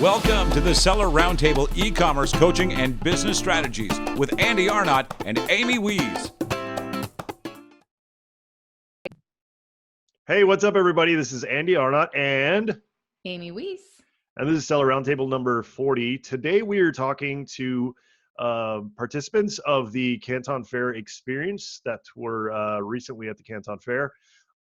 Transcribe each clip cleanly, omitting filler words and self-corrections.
Welcome to the Seller Roundtable e-commerce coaching and business strategies with Andy Arnott and Amy Wees. Hey, what's up, everybody? This is Andy Arnott and Amy Wees. And this is Seller Roundtable number 40. Today we are talking to participants of the Canton Fair experience that were recently at the Canton Fair.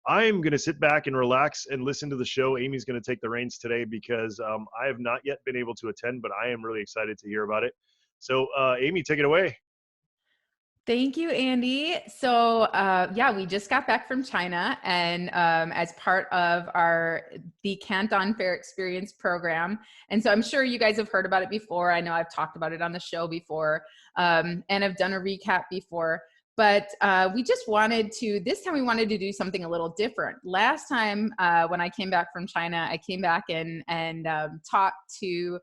I'm going to sit back and relax and listen to the show. Amy's going to take the reins today because I have not yet been able to attend, but I am really excited to hear about it. So Amy, take it away. Thank you, Andy. So yeah, we just got back from China, and as part of the Canton Fair Experience program. And so I'm sure you guys have heard about it before. I know I've talked about it on the show before, and I've done a recap before. But this time we wanted to do something a little different. Last time when I came back from China, I came back and talked to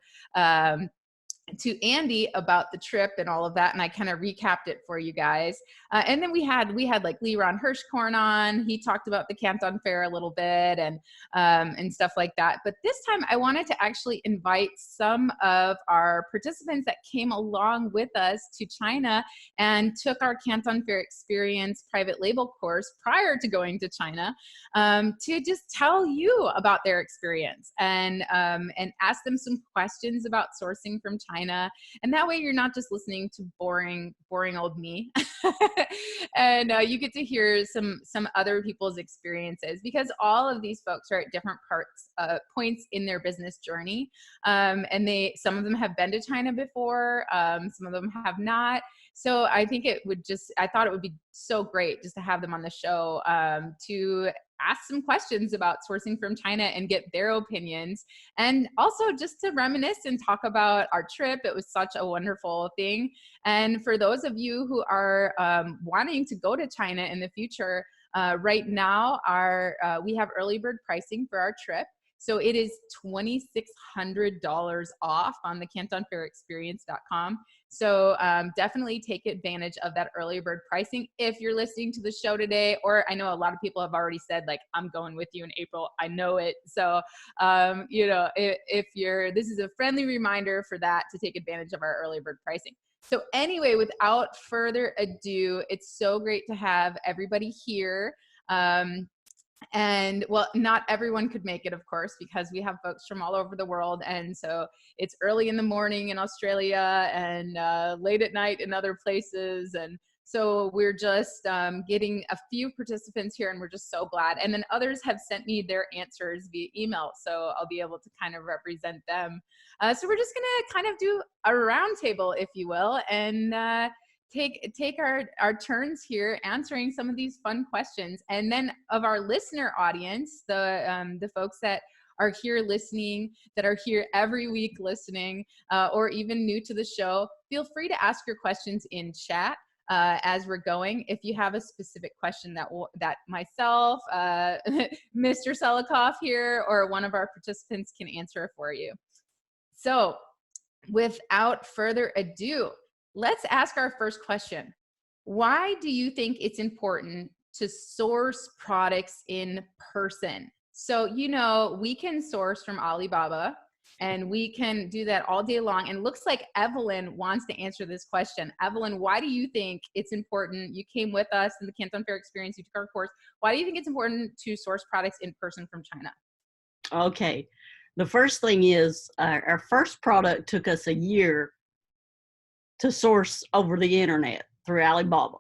Andy about the trip and all of that, and I kind of recapped it for you guys. And then we had like Leron Hirschkorn on. He talked about the Canton Fair a little bit and stuff like that. But this time I wanted to actually invite some of our participants that came along with us to China and took our Canton Fair Experience private label course prior to going to China, to just tell you about their experience and ask them some questions about sourcing from China. And that way you're not just listening to boring old me. And you get to hear some other people's experiences, because all of these folks are at different points in their business journey. And some of them have been to China before, some of them have not. So I thought it would be so great just to have them on the show, to ask some questions about sourcing from China and get their opinions, and also just to reminisce and talk about our trip. It was such a wonderful thing. And for those of you who are wanting to go to China in the future, right now we have early bird pricing for our trip. So it is $2,600 off on the CantonFairExperience.com. So definitely take advantage of that early bird pricing if you're listening to the show today. Or I know a lot of people have already said, like, I'm going with you in April. I know it. So, this is a friendly reminder for that, to take advantage of our early bird pricing. So anyway, without further ado, it's so great to have everybody here. And well, not everyone could make it, of course, because we have folks from all over the world. And so it's early in the morning in Australia and late at night in other places. And so we're just getting a few participants here, and we're just so glad. And then others have sent me their answers via email, so I'll be able to kind of represent them. So we're just going to kind of do a roundtable, if you will, and take our turns here answering some of these fun questions. And then of our listener audience, the folks that are here listening, that are here every week listening, or even new to the show, feel free to ask your questions in chat as we're going. If you have a specific question that myself, Mr. Selikoff here, or one of our participants can answer for you. So without further ado, let's ask our first question. Why do you think it's important to source products in person? So, we can source from Alibaba, and we can do that all day long. And looks like Evelyn wants to answer this question. Evelyn, why do you think it's important? You came with us in the Canton Fair Experience. You took our course. Why do you think it's important to source products in person from China? Okay. The first thing is our first product took us a year to source over the internet through Alibaba.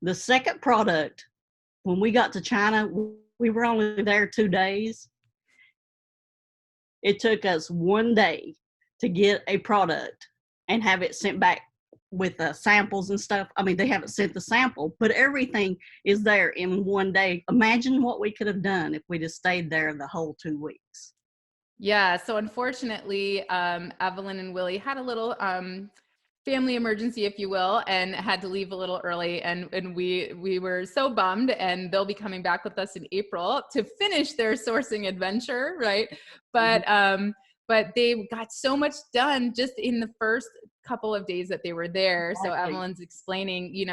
The second product, when we got to China, we were only there 2 days. It took us 1 day to get a product and have it sent back with samples and stuff. I mean, they haven't sent the sample, but everything is there in 1 day. Imagine what we could have done if we just stayed there the whole 2 weeks. Yeah, so unfortunately, Evelyn and Willie had a little family emergency, if you will, and had to leave a little early, and we were so bummed. And they'll be coming back with us in April to finish their sourcing adventure, right? But they got so much done just in the first couple of days that they were there. Exactly. So Evelyn's explaining, it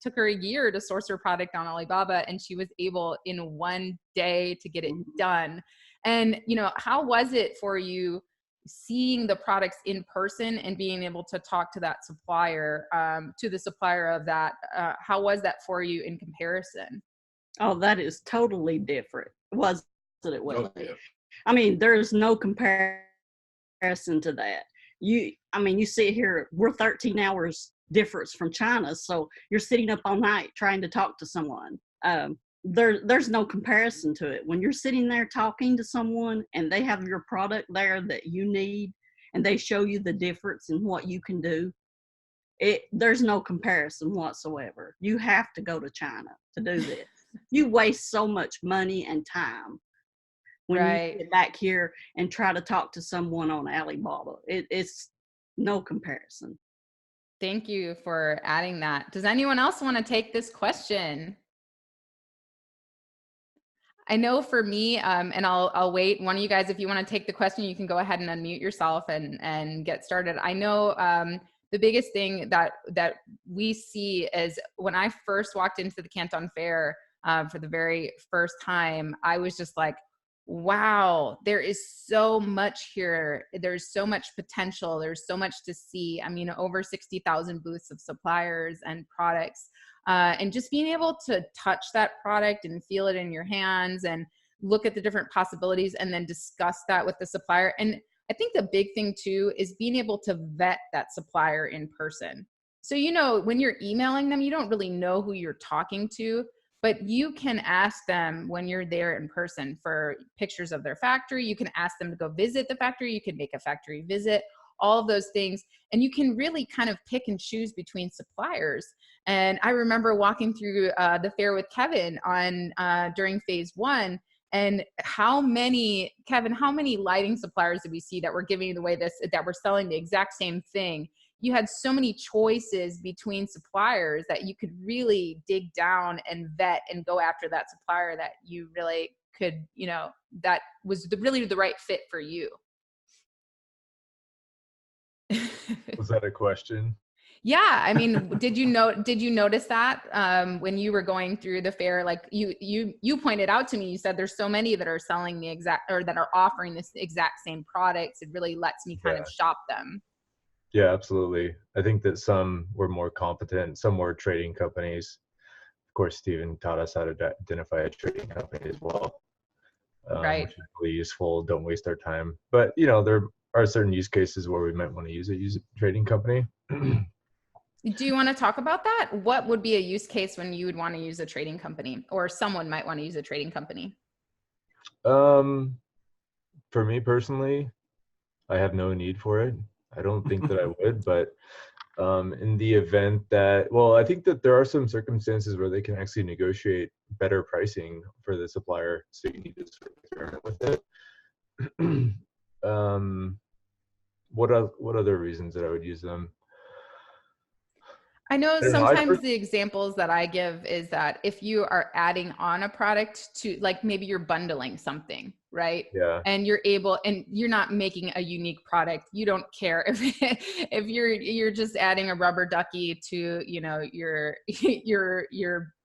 took her a year to source her product on Alibaba, and she was able in 1 day to get it done. And how was it for you seeing the products in person and being able to talk to that supplier, to the supplier of that. How was that for you in comparison? Oh, that is totally different. Was it? Oh, yeah. I mean, there's no comparison to that. You sit here, we're 13 hours difference from China, so you're sitting up all night trying to talk to someone. There's no comparison to it. When you're sitting there talking to someone and they have your product there that you need and they show you the difference in what you can do, there's no comparison whatsoever. You have to go to China to do this. You waste so much money and time when you get back here and try to talk to someone on Alibaba. It's no comparison. Thank you for adding that. Does anyone else want to take this question? I know for me, and I'll wait. One of you guys, if you want to take the question, you can go ahead and unmute yourself and get started. I know the biggest thing that we see is when I first walked into the Canton Fair for the very first time, I was just like, wow, there is so much here. There's so much potential. There's so much to see. I mean, over 60,000 booths of suppliers and products. And just being able to touch that product and feel it in your hands and look at the different possibilities and then discuss that with the supplier. And I think the big thing too is being able to vet that supplier in person. So, when you're emailing them, you don't really know who you're talking to, but you can ask them when you're there in person for pictures of their factory. You can ask them to go visit the factory. You can make a factory visit, all of those things. And you can really kind of pick and choose between suppliers. And I remember walking through the fair with Kevin during phase 1. And how many lighting suppliers did we see that were giving away that were selling the exact same thing? You had so many choices between suppliers that you could really dig down and vet and go after that supplier that you really could, that was really the right fit for you. Was that a question? Yeah, I mean, did you notice that when you were going through the fair? Like you pointed out to me, you said there's so many that are selling the exact, or that are offering this exact same products. It really lets me kind of shop them. Yeah, absolutely. I think that some were more competent, some were trading companies. Of course, Stephen taught us how to identify a trading company as well, right? Which is really useful. Don't waste our time. But there are certain use cases where we might want to use a trading company. Do you want to talk about that? What would be a use case when you would want to use a trading company, or someone might want to use a trading company? For me personally, I have no need for it. I don't think that I would, but in the event that, I think that there are some circumstances where they can actually negotiate better pricing for the supplier, so you need to sort of experiment with it. What other reasons that I would use them? I know sometimes the examples that I give is that if you are adding on a product to, like, maybe you're bundling something, right? Yeah. And you're not making a unique product. You don't care if you're just adding a rubber ducky to, your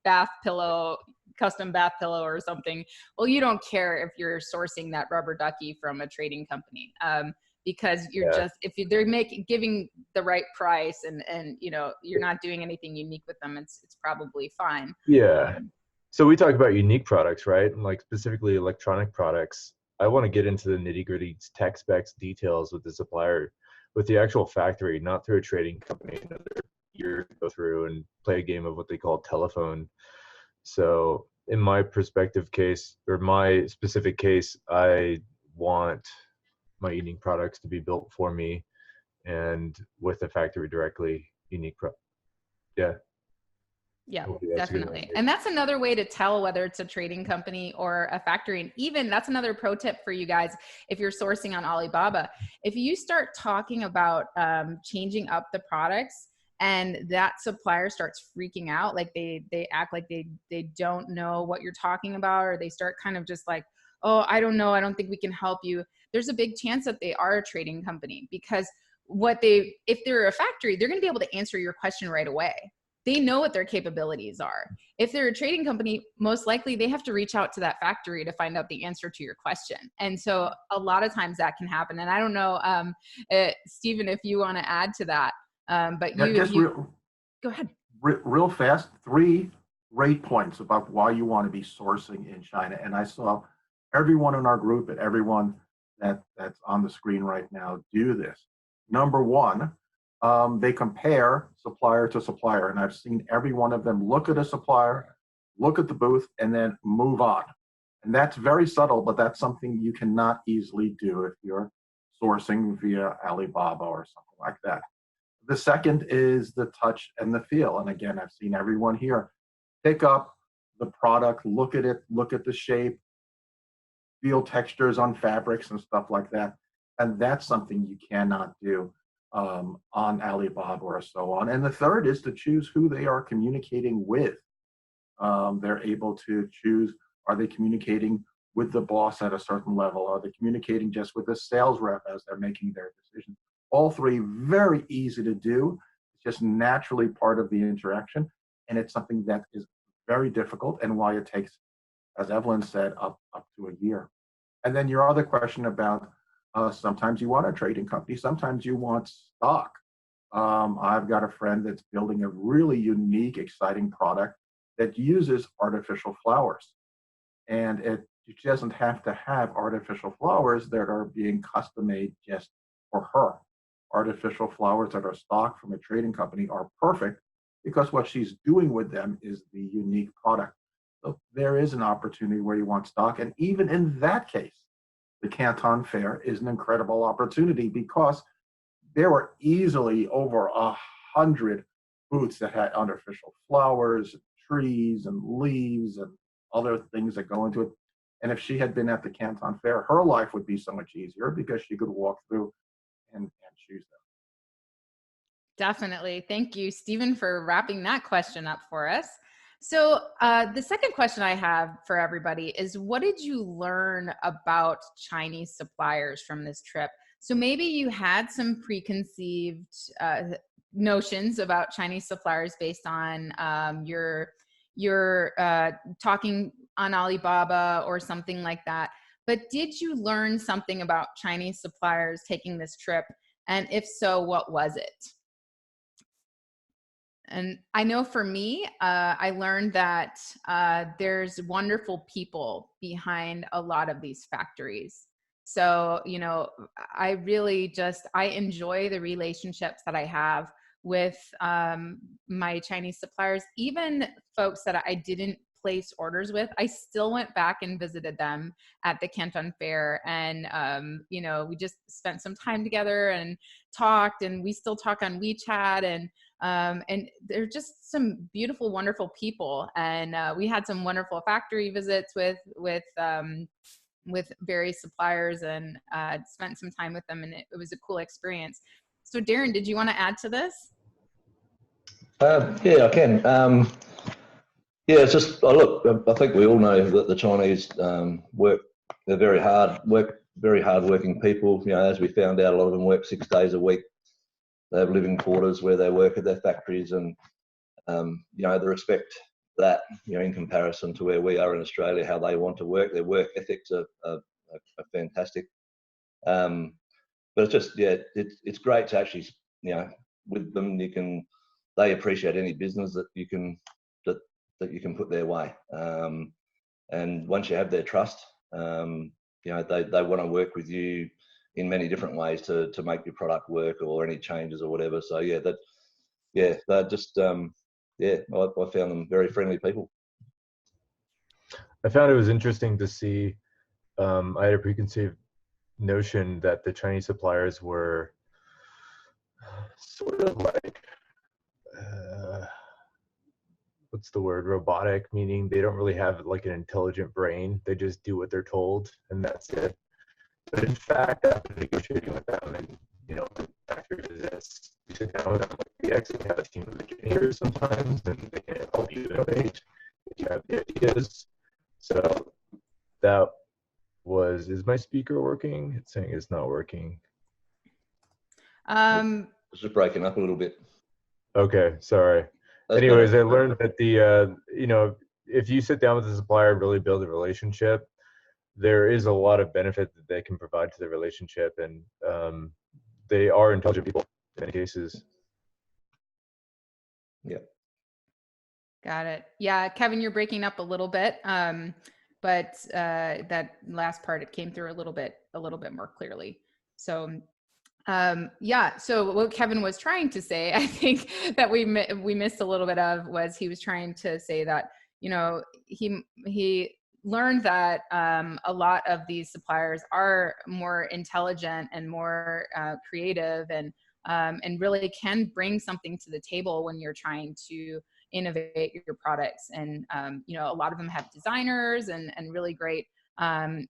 bath pillow, custom bath pillow or something. Well, you don't care if you're sourcing that rubber ducky from a trading company. Because you're they're giving the right price and you're not doing anything unique with them, it's probably fine. Yeah. So we talk about unique products, right? And like specifically electronic products. I want to get into the nitty-gritty tech specs details with the supplier, with the actual factory, not through a trading company. Another year to go through and play a game of what they call telephone. So in my perspective case, or my specific case, I want my unique products to be built for me and with the factory directly, unique Yeah, definitely. And that's another way to tell whether it's a trading company or a factory. And even that's another pro tip for you guys if you're sourcing on Alibaba. If you start talking about changing up the products and that supplier starts freaking out, like they act like they don't know what you're talking about, or they start kind of just like, oh, I don't know, I don't think we can help you, there's a big chance that they are a trading company, because if they're a factory, they're going to be able to answer your question right away. they know what their capabilities are. If they're a trading company, most likely they have to reach out to that factory to find out the answer to your question. And so a lot of times that can happen. And I don't know, Stephen, if you want to add to that, but Yeah, go ahead. Real fast, 3 rate points about why you want to be sourcing in China. And I saw everyone in our group and everyone that's on the screen right now do this. Number 1, they compare supplier to supplier. And I've seen every one of them look at a supplier, look at the booth, and then move on. And that's very subtle, but that's something you cannot easily do if you're sourcing via Alibaba or something like that. The second is the touch and the feel. And again, I've seen everyone here pick up the product, look at it, look at the shape, feel textures on fabrics and stuff like that. And that's something you cannot do on Alibaba or so on. And the third is to choose who they are communicating with. They're able to choose, are they communicating with the boss at a certain level? Are they communicating just with the sales rep as they're making their decision? All 3 very easy to do. It's just naturally part of the interaction. And it's something that is very difficult and why it takes, as Evelyn said, up to a year. And then your other question about sometimes you want a trading company, sometimes you want stock. I've got a friend that's building a really unique, exciting product that uses artificial flowers. And it doesn't have to have artificial flowers that are being custom made just for her. Artificial flowers that are stock from a trading company are perfect because what she's doing with them is the unique product. So there is an opportunity where you want stock. And even in that case, the Canton Fair is an incredible opportunity because there were easily over 100 booths that had artificial flowers, trees, and leaves, and other things that go into it. And if she had been at the Canton Fair, her life would be so much easier because she could walk through and choose them. Definitely. Thank you, Stephen, for wrapping that question up for us. So the second question I have for everybody is, what did you learn about Chinese suppliers from this trip? So maybe you had some preconceived notions about Chinese suppliers based on your talking on Alibaba or something like that. But did you learn something about Chinese suppliers taking this trip? And if so, what was it? And I know for me, I learned that there's wonderful people behind a lot of these factories. So, you know, I really I enjoy the relationships that I have with my Chinese suppliers, even folks that I didn't place orders with. I still went back and visited them at the Canton Fair, and you know, we just spent some time together and talked, and we still talk on WeChat, and they're just some beautiful, wonderful people. And we had some wonderful factory visits with various suppliers, and spent some time with them, and it was a cool experience. So Darren, did you want to add to this? Yeah, I can. Yeah, it's just, look, I think we all know that the Chinese they're very hard-working people. You know, as we found out, a lot of them work 6 days a week. They have living quarters where they work at their factories, and you know, the respect that, you know, in comparison to where we are in Australia, how they want to work, their work ethics are fantastic. But it's just, yeah, it's great to actually, you know, with them, they appreciate any business that you can put their way. And once you have their trust, you know, they want to work with you in many different ways to make your product work or any changes or whatever. So yeah, they're just, I found them very friendly people. I found it was interesting to see, I had a preconceived notion that the Chinese suppliers were sort of like, what's the word, robotic, meaning they don't really have like an intelligent brain. They just do what they're told and that's it. But in fact, after negotiating with them and, you know, the factor is this, you sit down with them, like, they actually have a team of engineers sometimes, and they can help you innovate if you have the ideas. So that was, is my speaker working? It's saying it's not working. It's just breaking up a little bit. Okay, sorry. anyways, I learned that if you sit down with the supplier and really build a relationship, there is a lot of benefit that they can provide to the relationship, and they are intelligent people in many cases. Yeah. Got it. Yeah, Kevin, you're breaking up a little bit, but that last part, it came through a little bit more clearly. So yeah, so what Kevin was trying to say, I think that we missed a little bit of, was he was trying to say that, he learned that a lot of these suppliers are more intelligent and more creative, and really can bring something to the table when you're trying to innovate your products. And a lot of them have designers and really great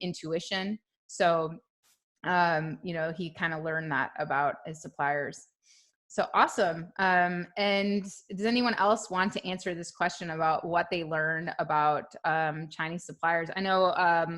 intuition. So he kind of learned that about his suppliers. So awesome. And does anyone else want to answer this question about what they learned about Chinese suppliers? I know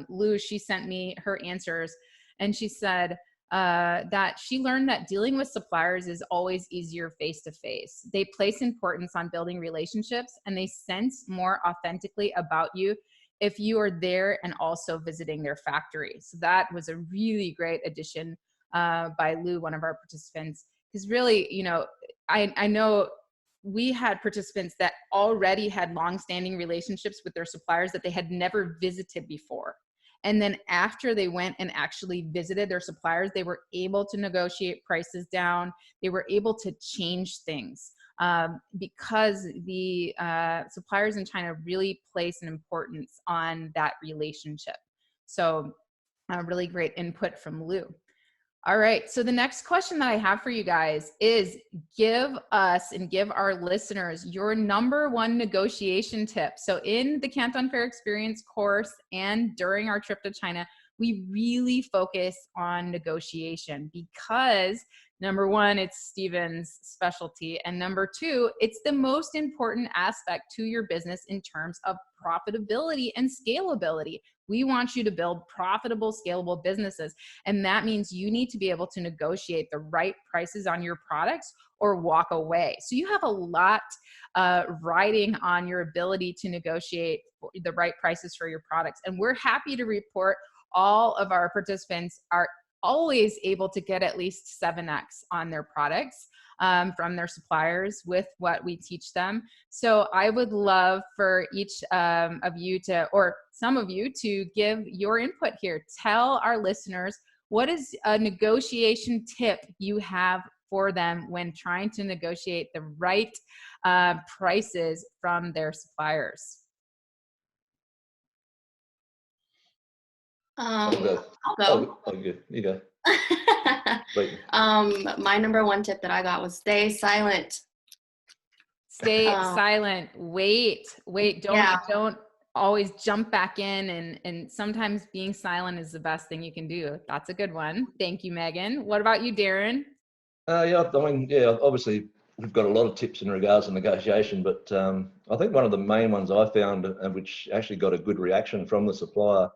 Lou, she sent me her answers, and she said that she learned that dealing with suppliers is always easier face to face. They place importance on building relationships, and they sense more authentically about you if you are there and also visiting their factory. So that was a really great addition by Lou, one of our participants. Because really, I know we had participants that already had longstanding relationships with their suppliers that they had never visited before. And then after they went and actually visited their suppliers, they were able to negotiate prices down. They were able to change things because the suppliers in China really place an importance on that relationship. So really great input from Lou. All right, so the next question that I have for you guys is, give us and give our listeners your number one negotiation tip. So in the Canton Fair Experience course and during our trip to China, we really focus on negotiation because number one, it's Steven's specialty. And number two, it's the most important aspect to your business in terms of profitability and scalability. We want you to build profitable, scalable businesses. And that means you need to be able to negotiate the right prices on your products or walk away. So you have a lot riding on your ability to negotiate the right prices for your products. And we're happy to report all of our participants are always able to get at least 7x on their products from their suppliers with what we teach them. So I would love for each of you to, or some of you, to give your input here. Tell our listeners, what is a negotiation tip you have for them when trying to negotiate the right prices from their suppliers? I'll go. I'll go. You go. Wait. My number one tip that I got was stay silent. Stay silent. Wait. Don't always jump back in, and sometimes being silent is the best thing you can do. That's a good one. Thank you, Megan. What about you, Darren? Obviously we've got a lot of tips in regards to negotiation, but I think one of the main ones I found, and which actually got a good reaction from the supplier,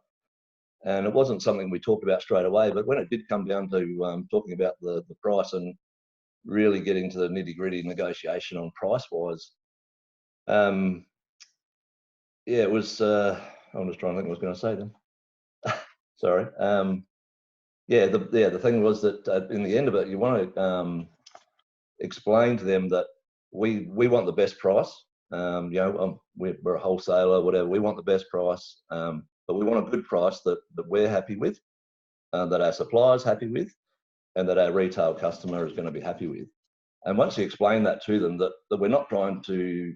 and it wasn't something we talked about straight away, but when it did come down to talking about the price and really getting to the nitty-gritty negotiation on price-wise, it was, I'm just trying to think what I was going to say then. Sorry. The thing was that in the end of it, you want to explain to them that we want the best price. We're a wholesaler, whatever. We want the best price, but we want a good price that we're happy with, that our supplier's happy with, and that our retail customer is going to be happy with. And once you explain that to them, that we're not trying to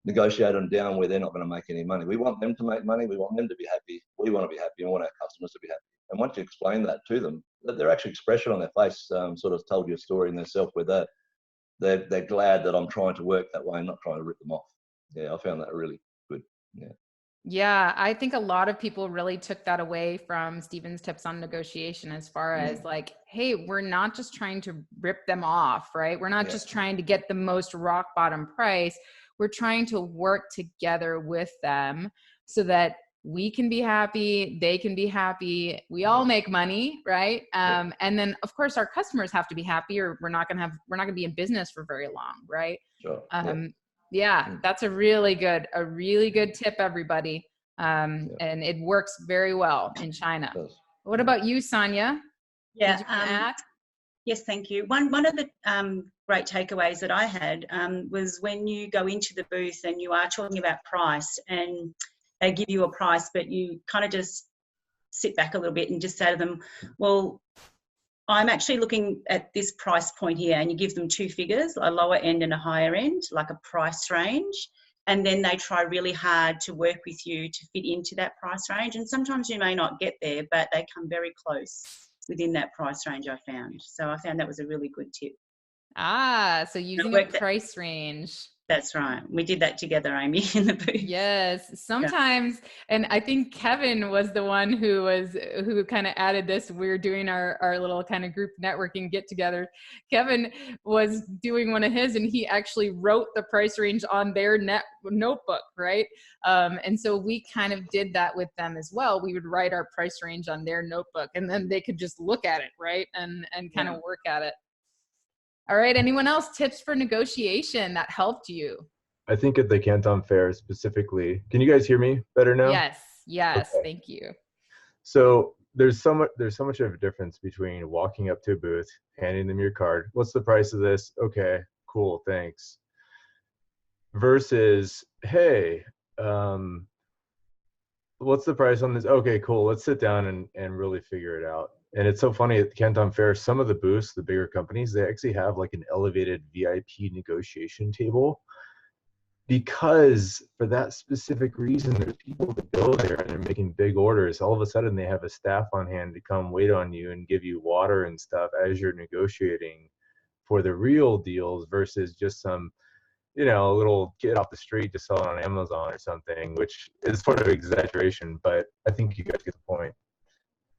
negotiate them down where they're not going to make any money. We want them to make money. We want them to be happy. We want to be happy and want our customers to be happy. And once you explain that to them, their actual expression on their face sort of told you a story in themselves where they're glad that I'm trying to work that way and not trying to rip them off. Yeah, I found that really good. Yeah. Yeah, I think a lot of people really took that away from Steven's tips on negotiation, as far as like, hey, we're not just trying to rip them off, right? We're not just trying to get the most rock bottom price. We're trying to work together with them so that we can be happy, they can be happy, we all make money, right? And then of course our customers have to be happy, or we're not gonna be in business for very long, right? Sure. Yeah, that's a really good tip, everybody. And it works very well in China. What about you, Sonia? Yeah. Did you want to add? Yes, thank you. One of the great takeaways that I had was when you go into the booth and you are talking about price, and they give you a price, but you kind of just sit back a little bit and just say to them, well, I'm actually looking at this price point here, and you give them two figures, a lower end and a higher end, like a price range. And then they try really hard to work with you to fit into that price range. And sometimes you may not get there, but they come very close within that price range, I found. So I found that was a really good tip. So using a price range. That's right. We did that together, Amy, in the booth. Yes, sometimes, and I think Kevin was the one who kind of added this. We were doing our little kind of group networking get together. Kevin was doing one of his, and he actually wrote the price range on their notebook, right? And so we kind of did that with them as well. We would write our price range on their notebook, and then they could just look at it, right? And kind of work at it. All right. Anyone else? Tips for negotiation that helped you? I think at the Canton Fair specifically, can you guys hear me better now? Yes. Yes. Okay. Thank you. So there's so much of a difference between walking up to a booth, handing them your card. What's the price of this? Okay, cool, thanks. Versus, hey, what's the price on this? Okay, cool. Let's sit down and really figure it out. And it's so funny at the Canton Fair, some of the booths, the bigger companies, they actually have like an elevated VIP negotiation table, because for that specific reason, there's people that go there and they're making big orders. All of a sudden they have a staff on hand to come wait on you and give you water and stuff as you're negotiating for the real deals, versus just some, a little kid off the street to sell it on Amazon or something, which is sort of exaggeration, but I think you guys get the point.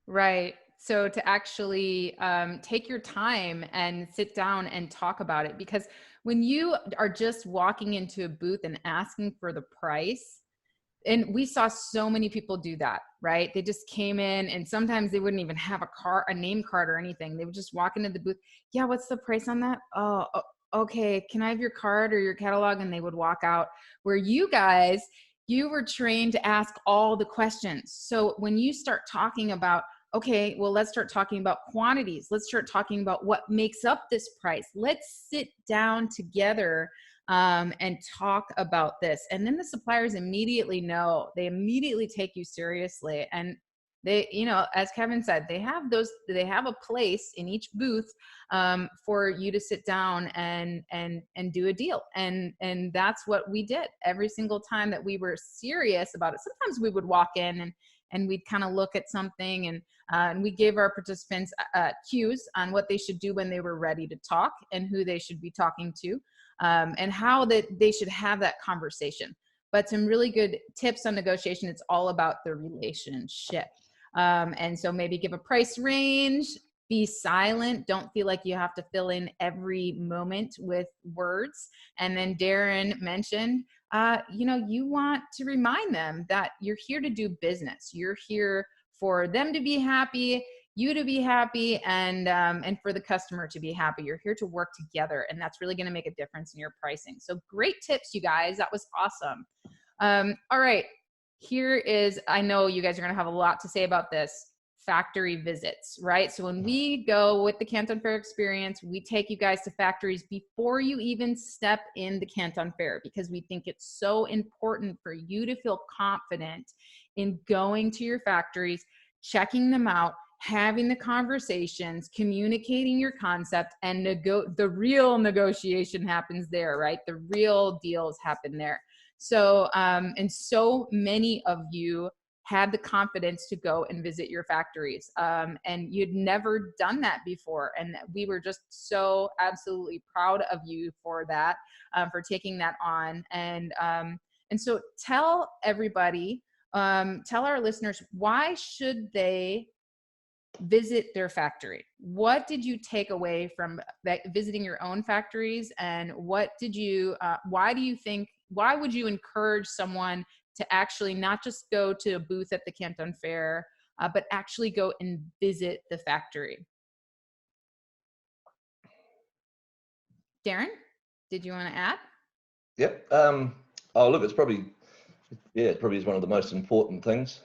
Right. So to actually take your time and sit down and talk about it, because when you are just walking into a booth and asking for the price, and we saw so many people do that, right? They just came in, and sometimes they wouldn't even have a name card or anything. They would just walk into the booth. Yeah, what's the price on that? Oh, okay. Can I have your card or your catalog? And they would walk out. Where you guys, you were trained to ask all the questions. So when you start talking about, okay, well, let's start talking about quantities. Let's start talking about what makes up this price. Let's sit down together and talk about this. And then the suppliers immediately know, they immediately take you seriously. And they, as Kevin said, they have a place in each booth for you to sit down and do a deal. And that's what we did every single time that we were serious about it. Sometimes we would walk in and we'd kind of look at something, and we gave our participants cues on what they should do when they were ready to talk, and who they should be talking to, and how that they should have that conversation. But some really good tips on negotiation. It's all about the relationship. And so maybe give a price range, be silent. Don't feel like you have to fill in every moment with words. And then Darren mentioned, you want to remind them that you're here to do business. You're here for them to be happy, you to be happy, and for the customer to be happy. You're here to work together, and that's really going to make a difference in your pricing. So great tips, you guys. That was awesome. All right, I know you guys are going to have a lot to say about this. Factory visits, right? So when we go with the Canton Fair experience, we take you guys to factories before you even step in the Canton Fair, because we think it's so important for you to feel confident in going to your factories, checking them out, having the conversations, communicating your concept, and the real negotiation happens there, right? The real deals happen there. So, and so many of you had the confidence to go and visit your factories, and you'd never done that before. And we were just so absolutely proud of you for that, for taking that on. And so tell everybody, tell our listeners, why should they visit their factory? What did you take away from visiting your own factories? And why would you encourage someone to actually not just go to a booth at the Canton Fair, but actually go and visit the factory? Darren, did you want to add? Yep. Oh, look, it's probably, yeah, it probably is one of the most important things.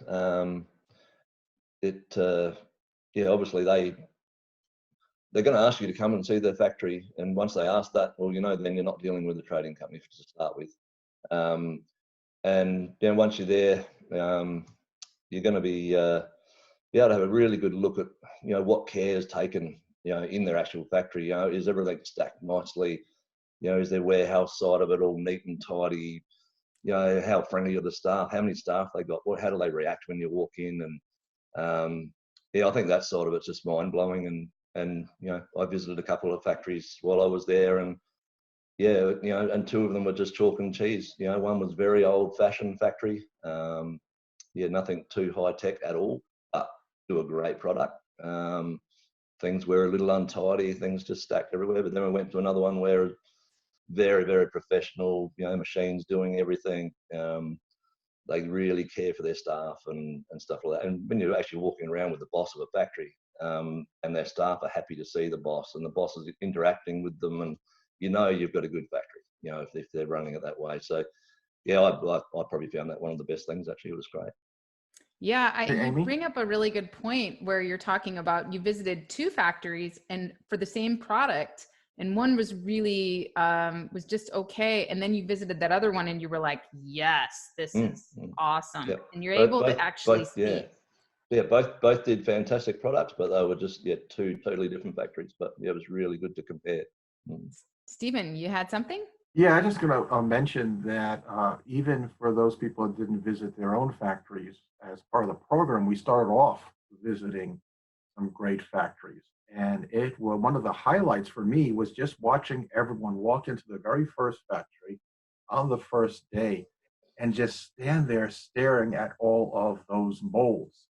Yeah, obviously they're going to ask you to come and see their factory, and once they ask that, well, then you're not dealing with a trading company to start with. And once you're there, you're going to be able to have a really good look at what care is taken in their actual factory. Is everything stacked nicely? Is their warehouse side of it all neat and tidy? How friendly are the staff? How many staff they got? How do they react when you walk in? And I think that side of it's just mind blowing. And I visited a couple of factories while I was there, and and two of them were just chalk and cheese. One was very old fashioned factory. Nothing too high tech at all, but do a great product. Things were a little untidy, things just stacked everywhere. But then we went to another one where very, very professional, machines doing everything. They really care for their staff and stuff like that. And when you're actually walking around with the boss of a factory, and their staff are happy to see the boss, and the boss is interacting with them, and you've got a good factory, if they're running it that way. So yeah, I probably found that one of the best things. Actually, it was great. Yeah, Hey, you Amy? bring up a really good point where you're talking about you visited two factories and for the same product, and one was really was just okay, and then you visited that other one and you were like, yes, this is awesome. Yep. And you're able to actually see. Yeah, both did fantastic products, but they were just two totally different factories. But yeah, it was really good to compare. Stephen, you had something? Yeah, I'm just going to mention that even for those people that didn't visit their own factories, as part of the program, we started off visiting some great factories. And one of the highlights for me was just watching everyone walk into the very first factory on the first day and just stand there staring at all of those molds.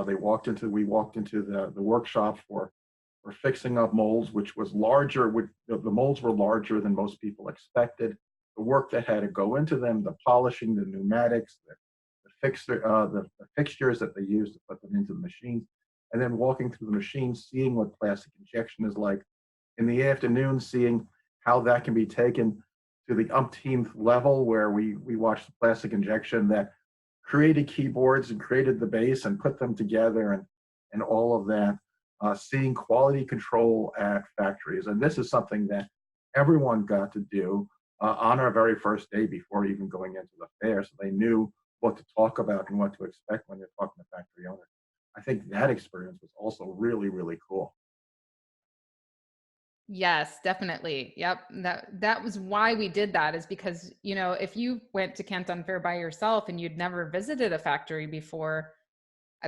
We walked into the workshop for fixing up molds, which was larger. The molds were larger than most people expected. The work that had to go into them, the polishing, the pneumatics, the fixtures that they used to put them into the machines, and then walking through the machines, seeing what plastic injection is like. In the afternoon, seeing how that can be taken to the umpteenth level, where we watched the plastic injection that created keyboards and created the base and put them together and all of that. Seeing quality control at factories. And this is something that everyone got to do on our very first day before even going into the fair. So they knew what to talk about and what to expect when you're talking to factory owners. I think that experience was also really, really cool. Yes, definitely. Yep. That was why we did that, is because, if you went to Canton Fair by yourself and you'd never visited a factory before,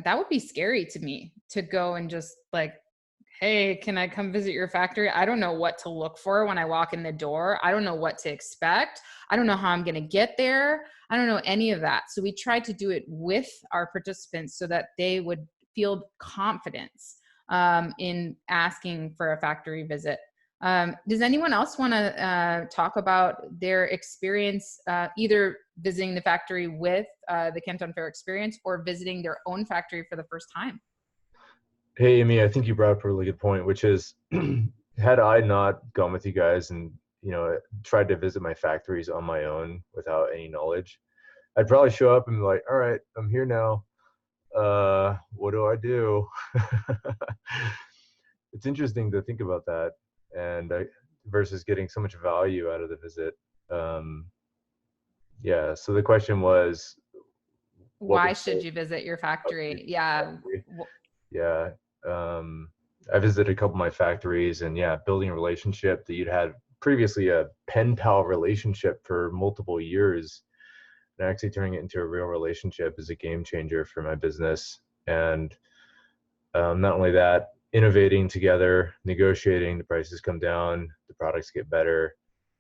that would be scary to me, to go and just like, hey, can I come visit your factory? I don't know what to look for when I walk in the door. I don't know what to expect. I don't know how I'm going to get there. I don't know any of that. So we tried to do it with our participants so that they would feel confidence in asking for a factory visit. Does anyone else want to talk about their experience either visiting the factory with the Canton Fair experience or visiting their own factory for the first time? Hey, Amy, I think you brought up a really good point, which is had I not gone with you guys and, tried to visit my factories on my own without any knowledge, I'd probably show up and be like, all right, I'm here now. What do I do? It's interesting to think about that, and versus getting so much value out of the visit. Yeah. So the question was, why should you visit your factory? Yeah. Yeah. I visited a couple of my factories, and building a relationship that you'd had previously a pen pal relationship for multiple years, and actually turning it into a real relationship is a game changer for my business. And not only that, innovating together, negotiating, the prices come down, the products get better.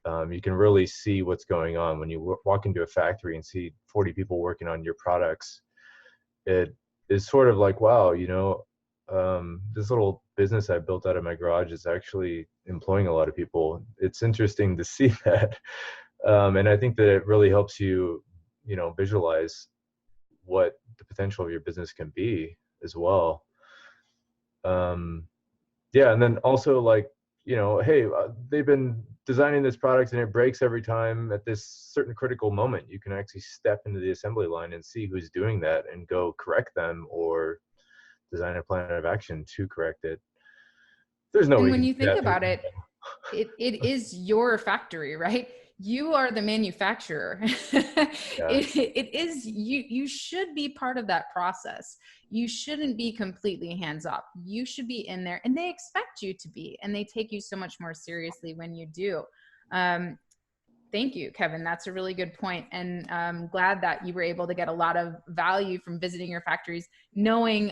You can really see what's going on when you walk into a factory and see 40 people working on your products. It is sort of like, wow, this little business I built out of my garage is actually employing a lot of people. It's interesting to see that. And I think that it really helps you, visualize what the potential of your business can be as well. And then also, like, hey, they've been designing this product and it breaks every time at this certain critical moment, you can actually step into the assembly line and see who's doing that and go correct them or design a plan of action to correct it. There's no way. And when you think about it, it is your factory, right? You are the manufacturer. It is you. You should be part of that process. You shouldn't be completely hands off. You should be in there, and they expect you to be, and they take you so much more seriously when you do. Thank you, Kevin. That's a really good point. And I'm glad that you were able to get a lot of value from visiting your factories. Knowing,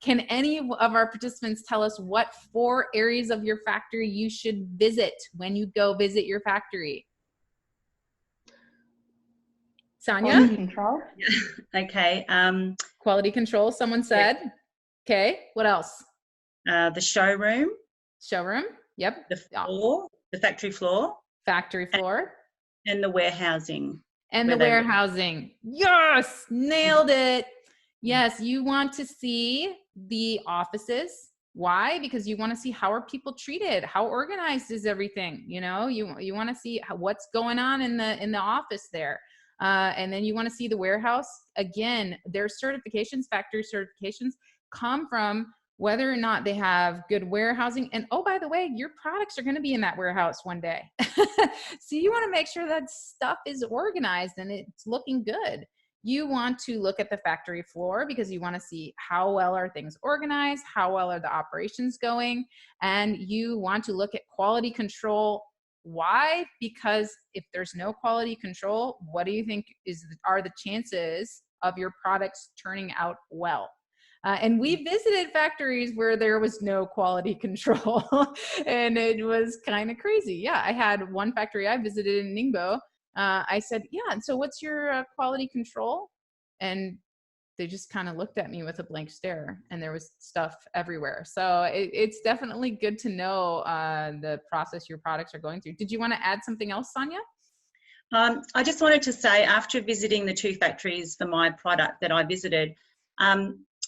can any of our participants tell us what 4 areas of your factory you should visit when you go visit your factory? Sonia? Quality control. Okay. Quality control, someone said. Okay, what else? The showroom. Showroom, yep. The floor, the factory floor. Factory floor. And the warehousing. And the warehousing. Yes, nailed it. Yes, you want to see the offices. Why? Because you want to see how are people treated? How organized is everything? You know, you want to see what's going on in the office there. And then you want to see the warehouse. Again, their certifications, factory certifications, come from whether or not they have good warehousing. And oh, by the way, your products are going to be in that warehouse one day. So you want to make sure that stuff is organized and it's looking good. You want to look at the factory floor because you want to see how well are things organized, how well are the operations going, and you want to look at quality control. Why? Because if there's no quality control, what do you think are the chances of your products turning out well? And we visited factories where there was no quality control and it was kind of crazy. Yeah, I had one factory I visited in Ningbo. I said, yeah, and so what's your quality control? And they just kind of looked at me with a blank stare and there was stuff everywhere. So it's definitely good to know the process your products are going through. Did you want to add something else, Sonia? I just wanted to say, after visiting the 2 factories for my product that I visited,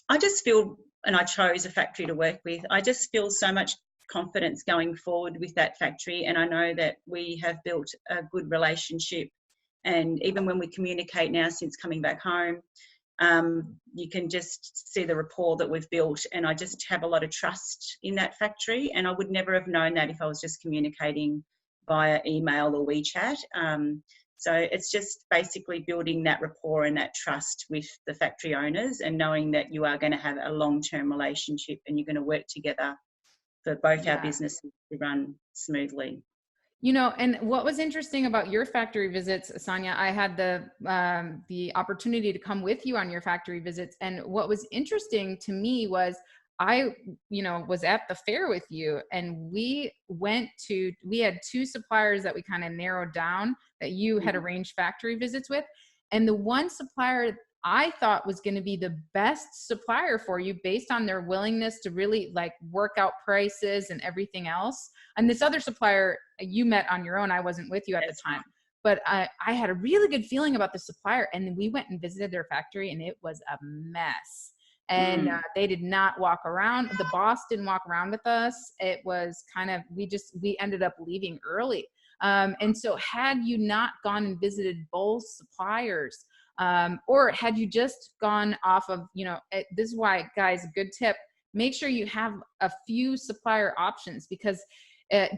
I just feel, and I chose a factory to work with, I just feel so much confidence going forward with that factory. And I know that we have built a good relationship. And even when we communicate now since coming back home, you can just see the rapport that we've built. And I just have a lot of trust in that factory. And I would never have known that if I was just communicating via email or WeChat. So it's just basically building that rapport and that trust with the factory owners and knowing that you are going to have a long-term relationship and you're going to work together for both our businesses to run smoothly. You know, and what was interesting about your factory visits, Sonia, I had the opportunity to come with you on your factory visits. And what was interesting to me was I, was at the fair with you and we had 2 suppliers that we kind of narrowed down that you had arranged factory visits with. And the one supplier I thought was going to be the best supplier for you based on their willingness to really like work out prices and everything else. And this other supplier you met on your own, I wasn't with you at the time, but I had a really good feeling about the supplier. And then we went and visited their factory and it was a mess. And they did not walk around. The boss didn't walk around with us. It was kind of, we ended up leaving early. And so had you not gone and visited both suppliers, or had you just gone off of, this is why, guys, a good tip, make sure you have a few supplier options because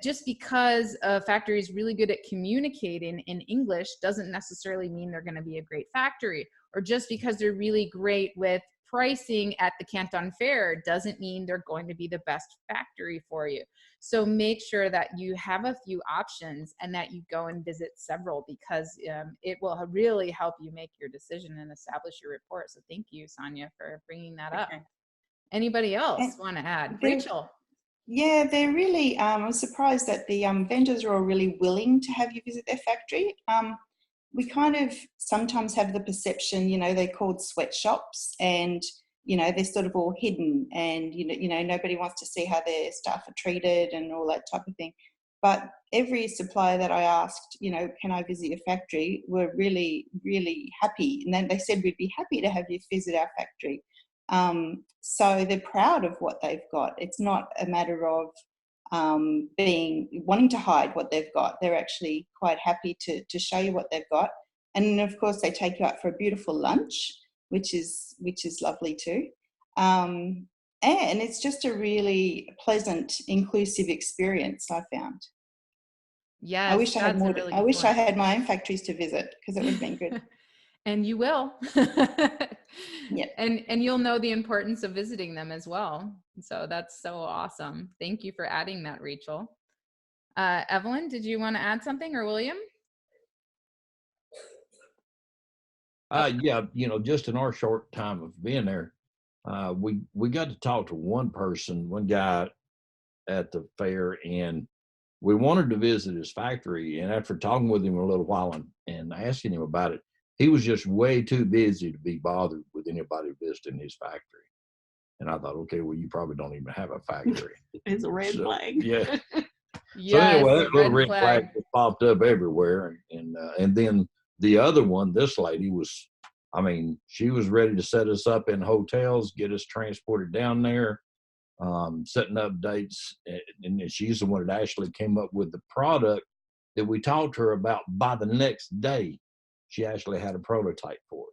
just because a factory is really good at communicating in English doesn't necessarily mean they're going to be a great factory. Or just because they're really great with pricing at the Canton Fair doesn't mean they're going to be the best factory for you. So make sure that you have a few options and that you go and visit several because it will really help you make your decision and establish your report. So thank you, Sonia, for bringing that up. Anybody else want to add? Rachel? Yeah, they're really, I was surprised that the vendors are all really willing to have you visit their factory. We kind of sometimes have the perception, they're called sweatshops and, they're sort of all hidden and, nobody wants to see how their staff are treated and all that type of thing. But every supplier that I asked, can I visit your factory, were really, really happy. And then they said, we'd be happy to have you visit our factory. So they're proud of what they've got. It's not a matter of, wanting to hide what they've got. They're actually quite happy to show you what they've got. And of course, they take you out for a beautiful lunch, which is lovely too. And it's just a really pleasant, inclusive experience, I found. Yes, I wish I had more. really I wish I had my own factories to visit, because it would have been good. And you will. Yeah. And you'll know the importance of visiting them as well. So that's so awesome. Thank you for adding that, Rachel. Evelyn, did you want to add something, or William? Yeah, just in our short time of being there, we got to talk to one guy at the fair, and we wanted to visit his factory. And after talking with him a little while and asking him about it, he was just way too busy to be bothered with anybody visiting his factory. And I thought, okay, well, you probably don't even have a factory. It's a red flag. Yeah. Yes, So anyway, that little red flag. flag just popped up everywhere. And then the other one, this lady was, she was ready to set us up in hotels, get us transported down there, setting up dates. And she's the one that actually came up with the product that we talked to her about. By the next day, she actually had a prototype for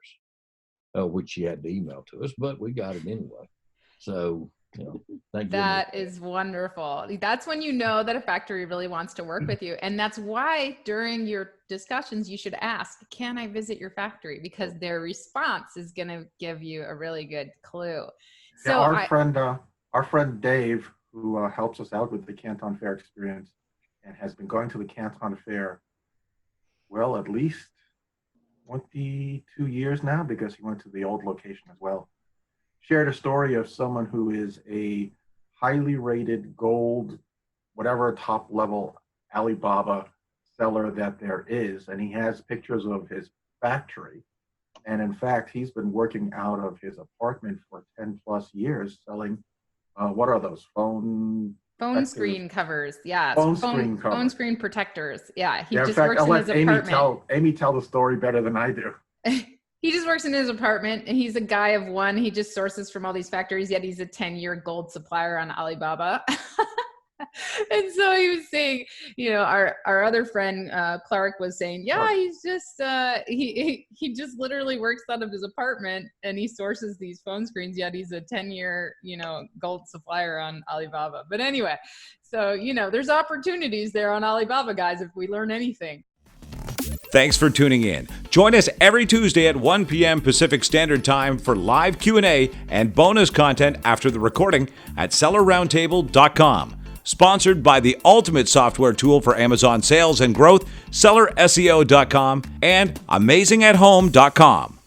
us, which she had to email to us, but we got it anyway. So, thank you. That is wonderful. That's when you know that a factory really wants to work with you. And that's why during your discussions, you should ask, can I visit your factory? Because their response is going to give you a really good clue. So yeah, our friend Dave, who helps us out with the Canton Fair experience and has been going to the Canton Fair, well, at least 22 years now, because he went to the old location as well, shared a story of someone who is a highly rated gold, whatever top level Alibaba seller that there is. And he has pictures of his factory. And in fact, he's been working out of his apartment for 10 plus years selling, what are those? Phone screen covers. Yeah. Phone screen covers. Phone screen protectors. Yeah. He in just fact, works I'll in let his apartment. Amy tell the story better than I do. He just works in his apartment, and he's a guy of one. He just sources from all these factories, yet he's a 10-year gold supplier on Alibaba. And so he was saying, our other friend, Clark, was saying, yeah, he's just, he just literally works out of his apartment, and he sources these phone screens, yet he's a 10-year, gold supplier on Alibaba. But anyway, so, there's opportunities there on Alibaba, guys, if we learn anything. Thanks for tuning in. Join us every Tuesday at 1 p.m. Pacific Standard Time for live Q&A and bonus content after the recording at sellerroundtable.com. Sponsored by the ultimate software tool for Amazon sales and growth, sellerseo.com and amazingathome.com.